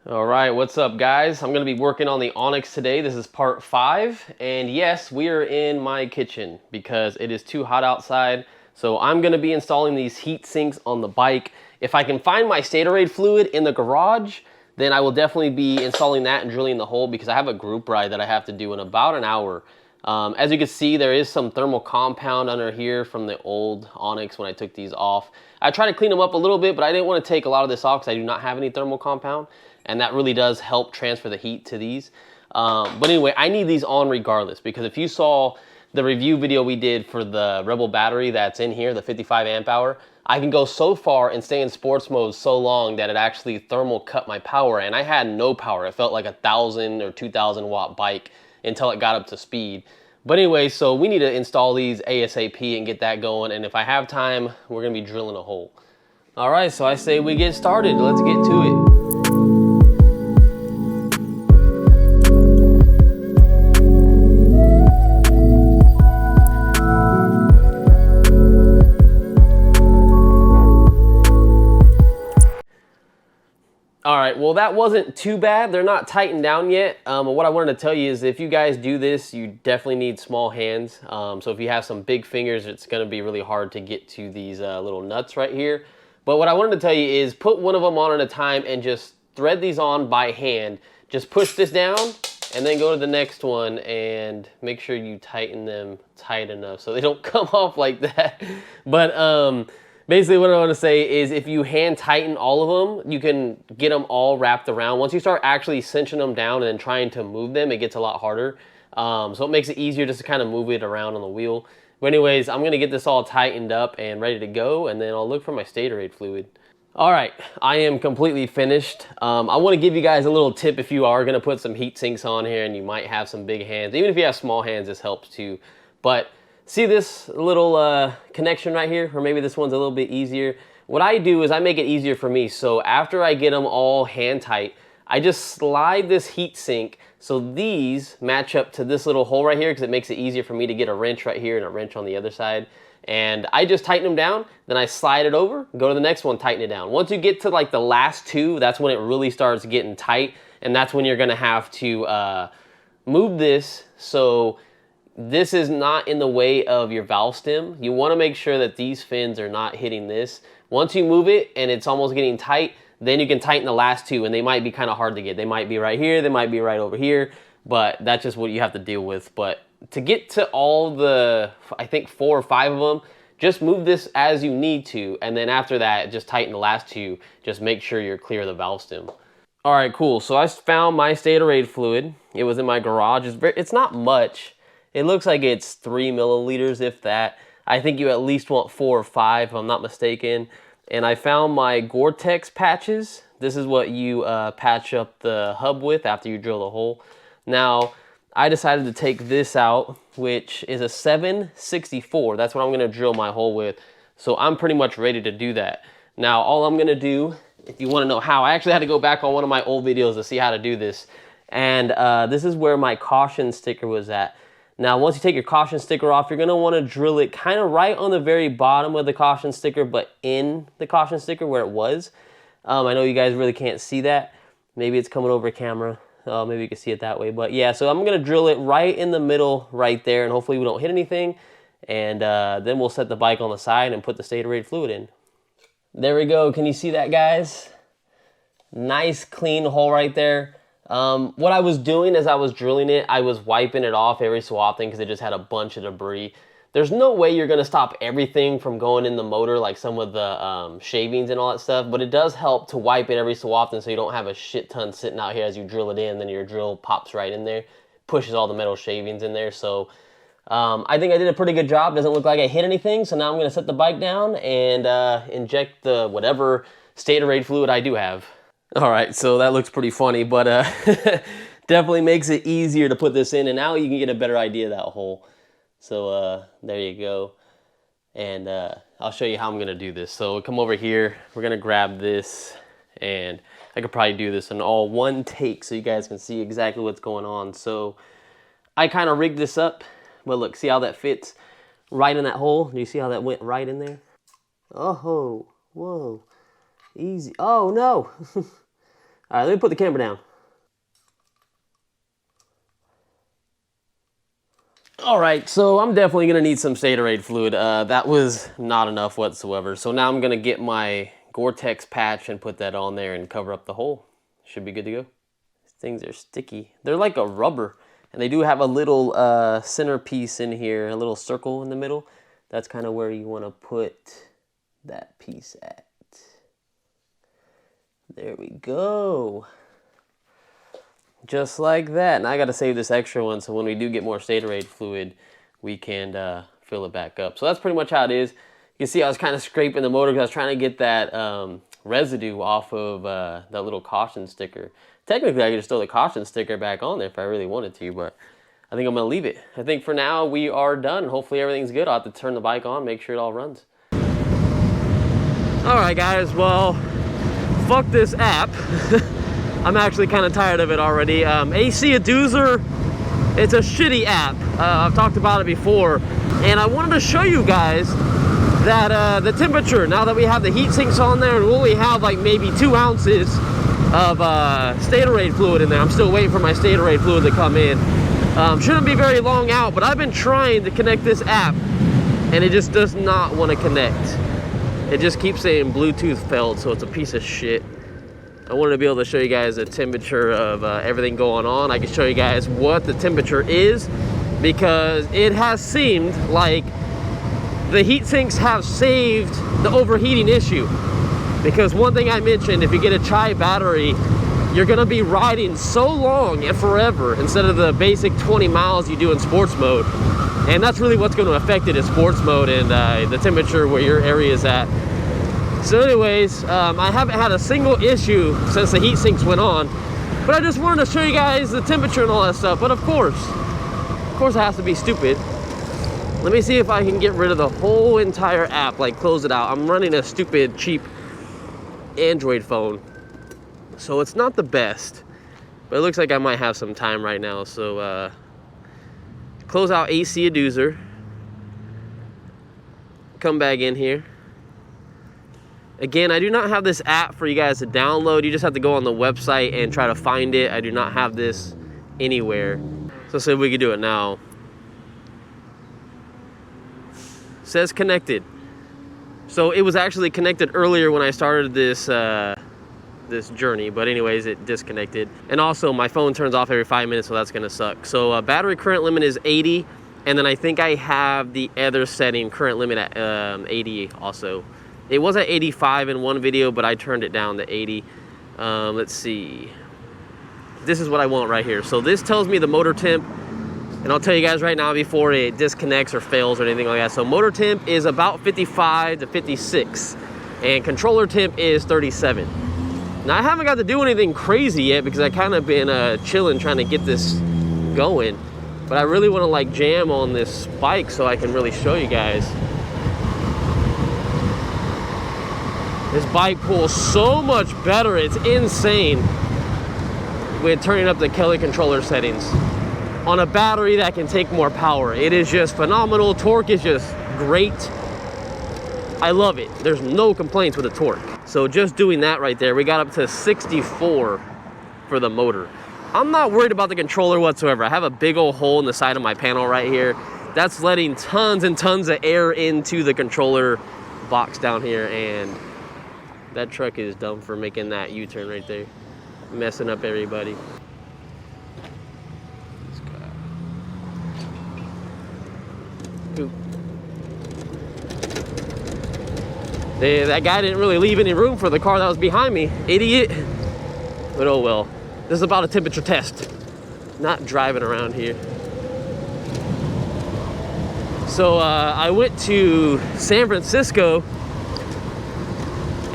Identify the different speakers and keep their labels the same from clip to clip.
Speaker 1: All right, what's up guys? I'm gonna be working on the Onyx today. This is part 5, and yes, we are in my kitchen because it is too hot outside. So I'm gonna be installing these heat sinks on the bike. If I can find my Statorade fluid in the garage, then I will definitely be installing that and drilling the hole because I have a group ride that I have to do in about an hour. As you can see, there is some thermal compound under here from the old Onyx when I took these off. I tried to clean them up a little bit, but I didn't want to take a lot of this off because I do not have any thermal compound. And that really does help transfer the heat to these. But anyway, I need these on regardless, because if you saw the review video we did for the Rebel battery that's in here, the 55 amp hour, I can go so far and stay in sports mode so long that it actually thermal cut my power, and I had no power. It felt like a 1,000 or 2,000 watt bike until it got up to speed. But anyway, so we need to install these ASAP and get that going, and if I have time, we're gonna be drilling a hole. All right, so I say we get started. Let's get to it. All right, well that wasn't too bad. They're not tightened down yet. What I wanted to tell you is if you guys do this, you definitely need small hands. So if you have some big fingers, it's gonna be really hard to get to these little nuts right here. But what I wanted to tell you is put one of them on at a time and just thread these on by hand. Just push this down and then go to the next one and make sure you tighten them tight enough so they don't come off like that. But basically what I want to say is if you hand tighten all of them, you can get them all wrapped around. Once you start actually cinching them down and then trying to move them, it gets a lot harder. So it makes it easier just to kind of move it around on the wheel. But anyways, I'm going to get this all tightened up and ready to go, and then I'll look for my Statorade fluid. All right, I am completely finished. I want to give you guys a little tip if you are going to put some heat sinks on here and you might have some big hands. Even if you have small hands, this helps too. But see this little connection right here, or maybe this one's a little bit easier. What I do is I make it easier for me. So after I get them all hand tight, I just slide this heat sink so these match up to this little hole right here because it makes it easier for me to get a wrench right here and a wrench on the other side. And I just tighten them down, then I slide it over, go to the next one, tighten it down. Once you get to like the last two, that's when it really starts getting tight, and that's when you're gonna have to move this so this is not in the way of your valve stem. You wanna make sure that these fins are not hitting this. Once you move it and it's almost getting tight, then you can tighten the last two, and they might be kind of hard to get. They might be right here, they might be right over here, but that's just what you have to deal with. But to get to all the, I think 4 or 5 of them, just move this as you need to, and then after that, just tighten the last two. Just make sure you're clear of the valve stem. All right, cool. So I found my Statorade fluid. It was in my garage. It's not much. It looks like it's 3 milliliters, if that. I think you at least want 4 or 5, if I'm not mistaken. And I found my Gore-Tex patches. This is what you patch up the hub with after you drill the hole. Now, I decided to take this out, which is a 764. That's what I'm gonna drill my hole with. So I'm pretty much ready to do that. Now, all I'm gonna do, if you wanna know how, I actually had to go back on one of my old videos to see how to do this. And this is where my caution sticker was at. Now, once you take your caution sticker off, you're gonna wanna drill it kind of right on the very bottom of the caution sticker, but in the caution sticker where it was. I know you guys really can't see that. Maybe it's coming over camera. Maybe you can see it that way. But yeah, so I'm gonna drill it right in the middle right there, and hopefully we don't hit anything. And then we'll set the bike on the side and put the Statorade fluid in. There we go. Can you see that, guys? Nice clean hole right there. What I was doing as I was drilling it, I was wiping it off every so often because it just had a bunch of debris. There's no way you're gonna stop everything from going in the motor, like some of the shavings and all that stuff, but it does help to wipe it every so often so you don't have a shit ton sitting out here as you drill it in, then your drill pops right in there, pushes all the metal shavings in there. So I think I did a pretty good job. Doesn't look like I hit anything, so now I'm gonna set the bike down and inject the whatever Statorade fluid I do have. All right, so that looks pretty funny, but definitely makes it easier to put this in, and now you can get a better idea of that hole. So there you go. And I'll show you how I'm gonna do this. So come over here, we're gonna grab this, and I could probably do this in all one take so you guys can see exactly what's going on. So I kind of rigged this up, but look, see how that fits right in that hole? Do you see how that went right in there? Oh, whoa, easy. Oh no. All right, let me put the camera down. All right, so I'm definitely gonna need some Statorade fluid. That was not enough whatsoever. So now I'm gonna get my Gore-Tex patch and put that on there and cover up the hole. Should be good to go. These things are sticky. They're like a rubber, and they do have a little center piece in here, a little circle in the middle. That's kind of where you wanna put that piece at. There we go. Just like that. And I got to save this extra one so when we do get more Statorade fluid, we can fill it back up. So that's pretty much how it is. You can see I was kind of scraping the motor because I was trying to get that residue off of that little caution sticker. Technically, I could just throw the caution sticker back on there if I really wanted to, but I think I'm going to leave it. I think for now we are done. Hopefully everything's good. I'll have to turn the bike on, make sure it all runs. All right, guys. Well, fuck this app. I'm actually kind of tired of it already. AC Dueser, it's a shitty app. I've talked about it before. And I wanted to show you guys that the temperature, now that we have the heat sinks on there, and we only have like maybe 2 ounces of Statorade fluid in there. I'm still waiting for my Statorade fluid to come in. Shouldn't be very long out, but I've been trying to connect this app, and it just does not want to connect. It just keeps saying Bluetooth failed, so it's a piece of shit. I wanted to be able to show you guys the temperature of everything going on. I can show you guys what the temperature is, because it has seemed like the heat sinks have saved the overheating issue. Because one thing I mentioned, if you get a Chai battery, you're gonna be riding so long and forever instead of the basic 20 miles you do in sports mode. And that's really what's gonna affect it in sports mode and the temperature where your area is at. So anyways, I haven't had a single issue since the heat sinks went on, but I just wanted to show you guys the temperature and all that stuff. But of course it has to be stupid. Let me see if I can get rid of the whole entire app, like close it out. I'm running a stupid, cheap Android phone, so it's not the best, but it looks like I might have some time right now. So close out AC Dueser, come back in here. Again, I do not have this app for you guys to download. You just have to go on the website and try to find it. I do not have this anywhere. So see if we can do it now. It says connected. So it was actually connected earlier when I started this this journey, but anyways, it disconnected. And also my phone turns off every 5 minutes, so that's gonna suck. So battery current limit is 80, and then I think I have the other setting, current limit at 80 also. It was at 85 in one video, but I turned it down to 80. Let's see. This is what I want right here. So this tells me the motor temp, and I'll tell you guys right now before it disconnects or fails or anything like that. So motor temp is about 55 to 56, and controller temp is 37. Now I haven't got to do anything crazy yet because I kind of been chilling trying to get this going, but I really want to like jam on this bike so I can really show you guys. This bike pulls so much better, it's insane with turning up the Kelly controller settings on a battery that can take more power. It is just phenomenal. Torque is just great. I love it. There's no complaints with the torque. So just doing that right there, we got up to 64 for the motor. I'm not worried about the controller whatsoever. I have a big old hole in the side of my panel right here. That's letting tons and tons of air into the controller box down here, and that truck is dumb for making that U-turn right there, messing up everybody. That guy didn't really leave any room for the car that was behind me, idiot. But oh well. This is about a temperature test, not driving around here. So I went to San Francisco,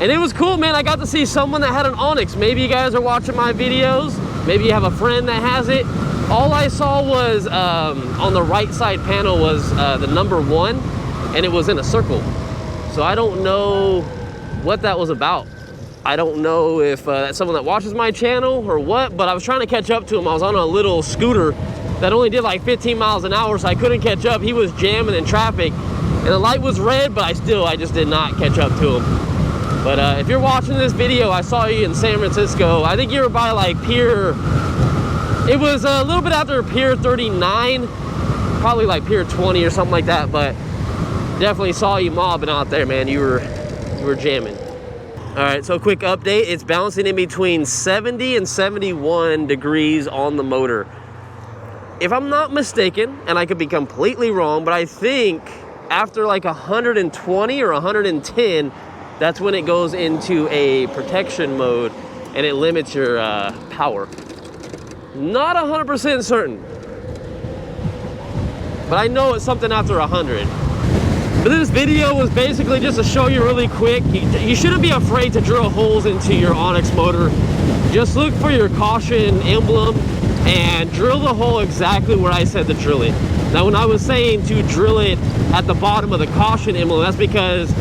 Speaker 1: and it was cool, man. I got to see someone that had an Onyx. Maybe you guys are watching my videos. Maybe you have a friend that has it. All I saw was on the right side panel was the number 1, and it was in a circle. So I don't know what that was about. I don't know if that's someone that watches my channel or what, but I was trying to catch up to him. I was on a little scooter that only did like 15 miles an hour, so I couldn't catch up. He was jamming in traffic, and the light was red, but I just did not catch up to him. But if you're watching this video, I saw you in San Francisco. I think you were by like Pier, it was a little bit after Pier 39, probably like Pier 20 or something like that, but definitely saw you mobbing out there, man. You were jamming. All right, so quick update. It's bouncing in between 70 and 71 degrees on the motor. If I'm not mistaken, and I could be completely wrong, but I think after like 120 or 110, that's when it goes into a protection mode and it limits your power. Not 100% certain, but I know it's something after 100. But this video was basically just to show you really quick. You shouldn't be afraid to drill holes into your Onyx motor. Just look for your caution emblem and drill the hole exactly where I said to drill it. Now, when I was saying to drill it at the bottom of the caution emblem, that's because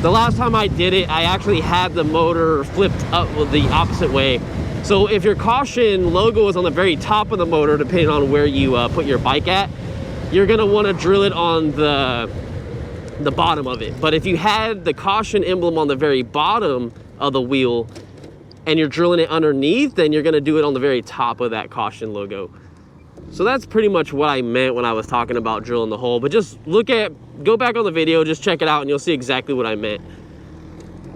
Speaker 1: the last time I did it, I actually had the motor flipped up the opposite way. So if your caution logo is on the very top of the motor, depending on where you put your bike at, you're gonna wanna drill it on the bottom of it. But if you had the caution emblem on the very bottom of the wheel and you're drilling it underneath, then you're gonna do it on the very top of that caution logo. So that's pretty much what I meant when I was talking about drilling the hole. But just go back on the video, just check it out and you'll see exactly what I meant.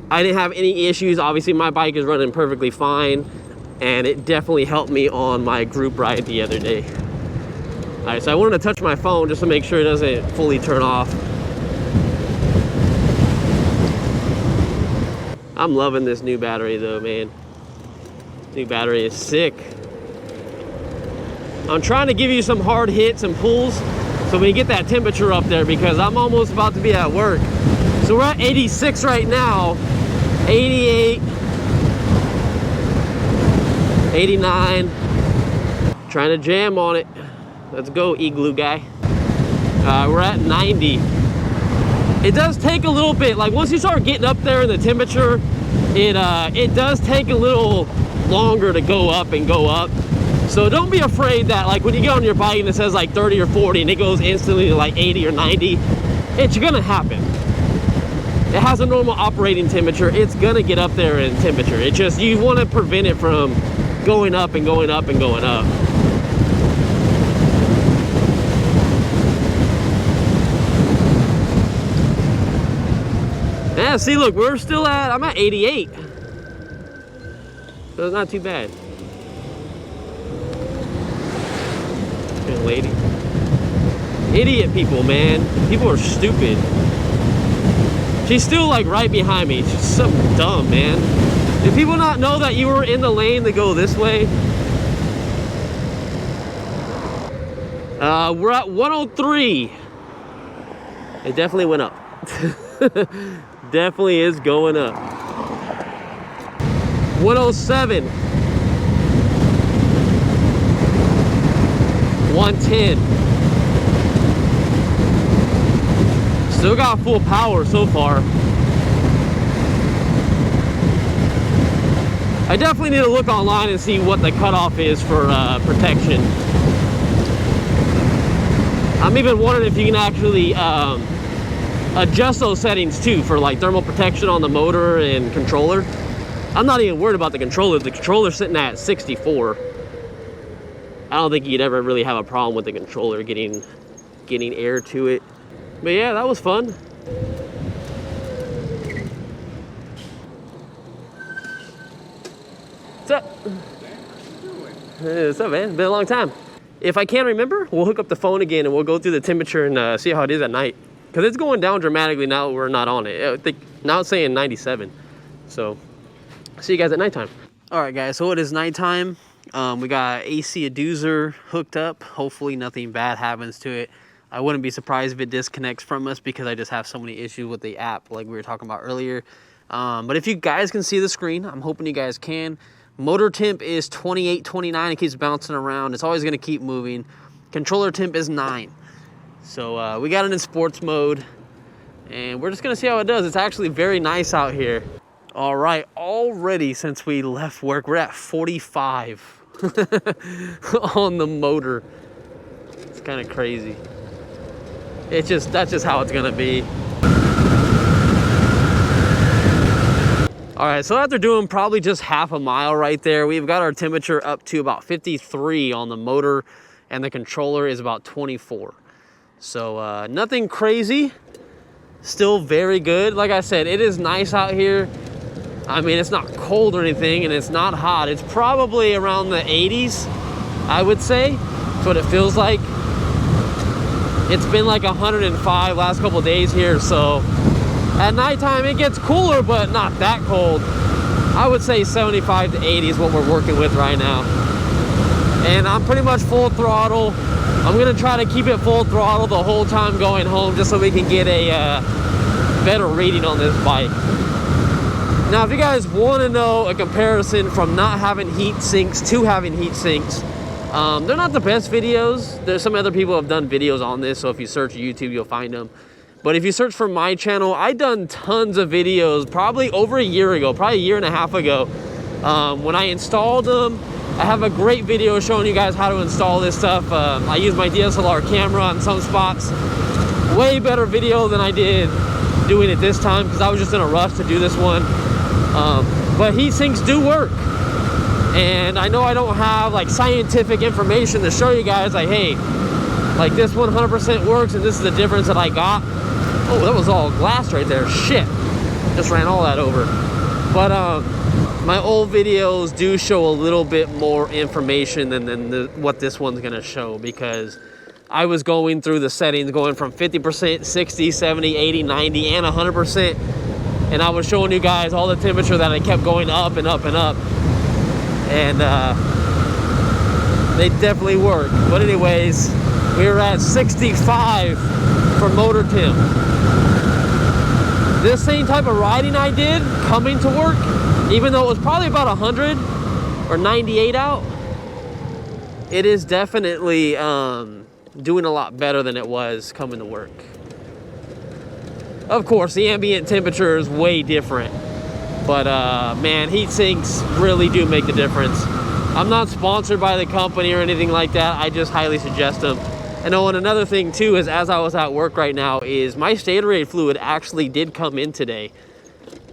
Speaker 1: I didn't have any issues. Obviously my bike is running perfectly fine and it definitely helped me on my group ride the other day. All right, so I wanted to touch my phone just to make sure it doesn't fully turn off. I'm loving this new battery though, man. New battery is sick. I'm trying to give you some hard hits and pulls so we can get that temperature up there because I'm almost about to be at work. So we're at 86 right now, 88, 89. Trying to jam on it. Let's go, Igloo guy. We're at 90. It does take a little bit, like once you start getting up there in the temperature, it does take a little longer to go up and go up. So don't be afraid that like when you get on your bike and it says like 30 or 40 and it goes instantly to like 80 or 90, it's gonna happen. It has a normal operating temperature. It's gonna get up there in temperature. It just, you wanna prevent it from going up and going up and going up. Yeah, see, look, we're still at, I'm at 88. So it's not too bad. Good lady. Idiot people, man. People are stupid. She's still like right behind me. She's so dumb, man. Did people not know that you were in the lane to go this way? We're at 103. It definitely went up. Definitely is going up. 107. 110. Still got full power so far. I definitely need to look online and see what the cutoff is for protection. I'm even wondering if you can actually adjust those settings too for like thermal protection on the motor and controller. I'm not even worried about the controller. The controller's sitting at 64. I don't think you'd ever really have a problem with the controller getting air to it. But yeah, that was fun. What's up? What's up, man? It's been a long time. If I can't remember, we'll hook up the phone again and we'll go through the temperature and see how it is at night. Because it's going down dramatically now that we're not on it. I think now it's saying 97. So, see you guys at nighttime. All right, guys, so it is nighttime. We got AC Dueser hooked up. Hopefully nothing bad happens to it. I wouldn't be surprised if it disconnects from us because I just have so many issues with the app like we were talking about earlier. But if you guys can see the screen, I'm hoping you guys can. Motor temp is 28, 29. It keeps bouncing around. It's always going to keep moving. Controller temp is 9. So we got it in sports mode. And we're just going to see how it does. It's actually very nice out here. All right, already since we left work, we're at 45 on the motor. It's kind of crazy. That's just how it's gonna be. All right, so after doing probably just half a mile right there, we've got our temperature up to about 53 on the motor, and the controller is about 24. So nothing crazy, still very good. Like I said, it is nice out here. I mean, it's not cold or anything, and it's not hot. It's probably around the 80s, I would say. That's what it feels like. It's been like 105 last couple of days here, so at nighttime it gets cooler, but not that cold. I would say 75 to 80 is what we're working with right now. And I'm pretty much full throttle. I'm gonna try to keep it full throttle the whole time going home, just so we can get a better reading on this bike. Now, if you guys want to know a comparison from not having heat sinks to having heat sinks, they're not the best videos. There's some other people who have done videos on this, so if you search YouTube, you'll find them. But if you search for my channel, I've done tons of videos, probably over a year ago, probably a year and a half ago. When I installed them, I have a great video showing you guys how to install this stuff. I use my DSLR camera on some spots. Way better video than I did doing it this time, because I was just in a rush to do this one. But heat sinks do work, and I know I don't have like scientific information to show you guys like, hey, like this 100% works and this is the difference that I got. Oh, that was all glass right there. Shit, just ran all that over. But my old videos do show a little bit more information than what this one's gonna show, because I was going through the settings, going from 50%, 60, 70, 80, 90, and 100%. And I was showing you guys all the temperature that I kept going up and up and up. And they definitely work. But anyways, we were at 65 for motor temp. This same type of riding I did coming to work, even though it was probably about 100 or 98 out, it is definitely doing a lot better than it was coming to work. Of course, the ambient temperature is way different, but man, heat sinks really do make the difference. I'm not sponsored by the company or anything like that. I just highly suggest them. And oh, and another thing too is, as I was at work right now, is my Statorade fluid actually did come in today.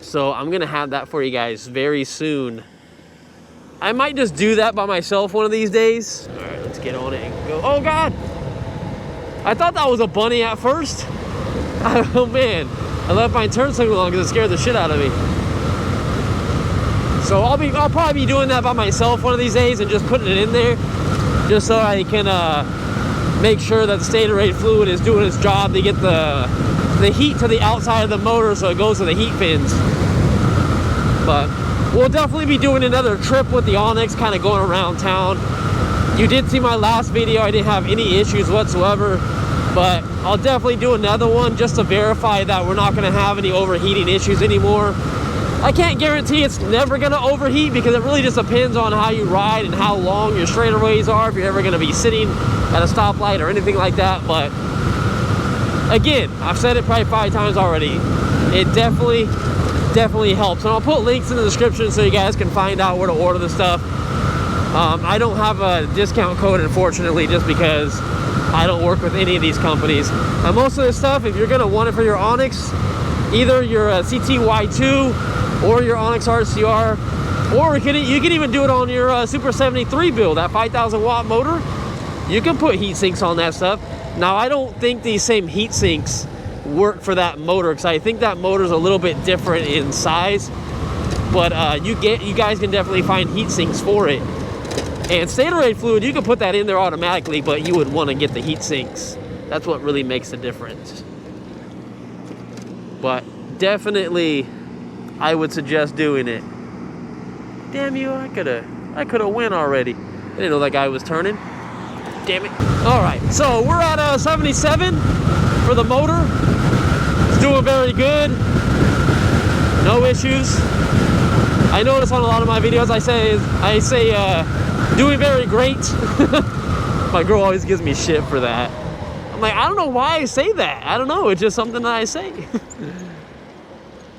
Speaker 1: So I'm gonna have that for you guys very soon. I might just do that by myself one of these days. All right, let's get on it and go. Oh God, I thought that was a bunny at first. Oh man, I left my turn signal on because it scared the shit out of me. So I'll probably be doing that by myself one of these days and just putting it in there, just so I can make sure that the Statorade fluid is doing its job to get the heat to the outside of the motor, so it goes to the heat fins. But we'll definitely be doing another trip with the Onyx, kind of going around town. You did see my last video, I didn't have any issues whatsoever. But I'll definitely do another one just to verify that we're not going to have any overheating issues anymore. I can't guarantee it's never going to overheat, because it really just depends on how you ride and how long your straightaways are, if you're ever going to be sitting at a stoplight or anything like that. But again, I've said it probably 5 times already. It definitely helps. And I'll put links in the description so you guys can find out where to order the stuff. I don't have a discount code, unfortunately, just because I don't work with any of these companies. And most of this stuff, if you're gonna want it for your Onyx, either your CTY2 or your Onyx RCR, or you can even do it on your Super 73 build, that 5,000 watt motor. You can put heat sinks on that stuff. Now, I don't think these same heat sinks work for that motor, because I think that motor is a little bit different in size. But you guys can definitely find heat sinks for it. And Statorade fluid, you can put that in there automatically, but you would want to get the heat sinks. That's what really makes the difference. But definitely, I would suggest doing it. Damn you, I could have win already. I didn't know that guy was turning. Damn it. All right, so we're at 77 for the motor. It's doing very good. No issues. I notice on a lot of my videos I say doing very great. My girl always gives me shit for that. I'm like, I don't know why I say that. I don't know, it's just something that I say.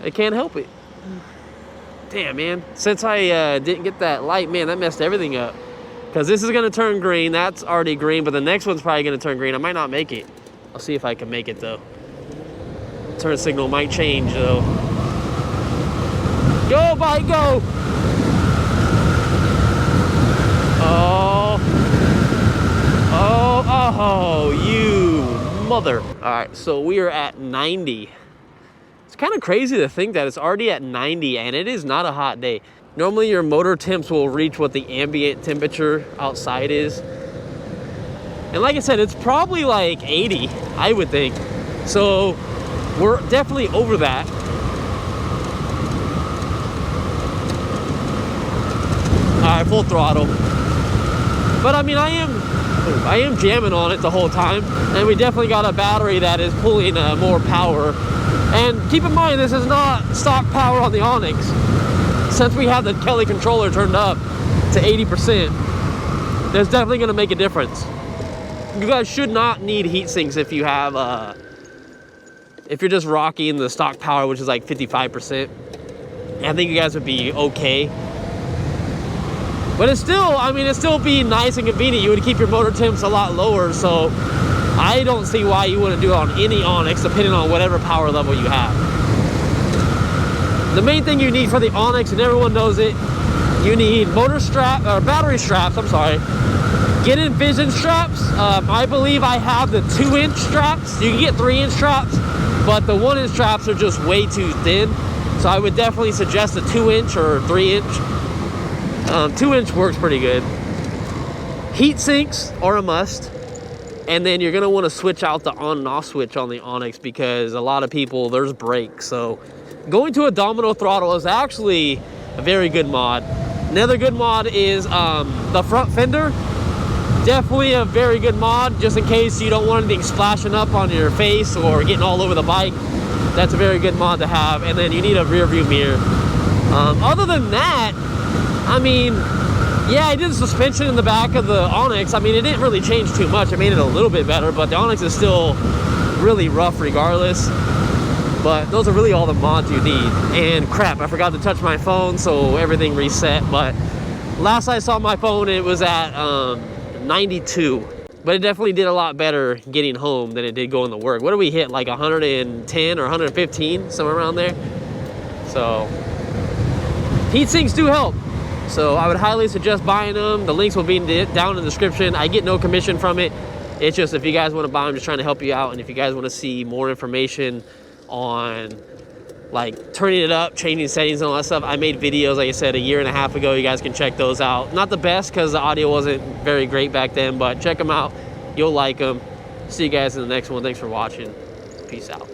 Speaker 1: I can't help it. Damn, man. Since I didn't get that light, man, that messed everything up. Because this is going to turn green. That's already green, but the next one's probably going to turn green. I might not make it. I'll see if I can make it, though. Turn signal might change, though. Go, bike, go. Oh, you mother. All right, so we are at 90. It's kind of crazy to think that it's already at 90 and it is not a hot day. Normally your motor temps will reach what the ambient temperature outside is. And like I said, it's probably like 80, I would think. So we're definitely over that. All right, full throttle. But I mean, I am jamming on it the whole time, and we definitely got a battery that is pulling more power. And keep in mind, this is not stock power on the Onyx. Since we have the Kelly controller turned up to 80%, that's definitely going to make a difference. You guys should not need heat sinks if you have, if you're just rocking the stock power, which is like 55%. I think you guys would be okay. But it's still, I mean, it'd still be nice and convenient. You would keep your motor temps a lot lower, so I don't see why you wouldn't do it on any Onyx, depending on whatever power level you have. The main thing you need for the Onyx, and everyone knows it, you need motor strap, or battery straps, I'm sorry. Get Envision straps. I believe I have the 2-inch straps. You can get 3-inch straps, but the 1-inch straps are just way too thin. So I would definitely suggest a 2-inch or 3-inch. 2-inch works pretty good. Heat sinks are a must. And then you're gonna wanna switch out the on and off switch on the Onyx because a lot of people, there's brakes. So going to a domino throttle is actually a very good mod. Another good mod is the front fender. Definitely a very good mod, just in case you don't want anything splashing up on your face or getting all over the bike. That's a very good mod to have. And then you need a rear view mirror. Other than that, I mean, yeah, I did the suspension in the back of the Onyx. I mean, it didn't really change too much. I made it a little bit better, but the Onyx is still really rough regardless. But those are really all the mods you need. And crap, I forgot to touch my phone, so everything reset. But last I saw my phone, it was at 92. But it definitely did a lot better getting home than it did going to work. What did we hit, like 110 or 115, somewhere around there? So heat sinks do help. So I would highly suggest buying them. The links will be down in the description. I get no commission from it. It's just if you guys want to buy them, just trying to help you out. And if you guys want to see more information on like turning it up, changing settings and all that stuff, I made videos, like I said, 1.5 years ago. You guys can check those out. Not the best because the audio wasn't very great back then, but check them out. You'll like them. See you guys in the next one. Thanks for watching. Peace out.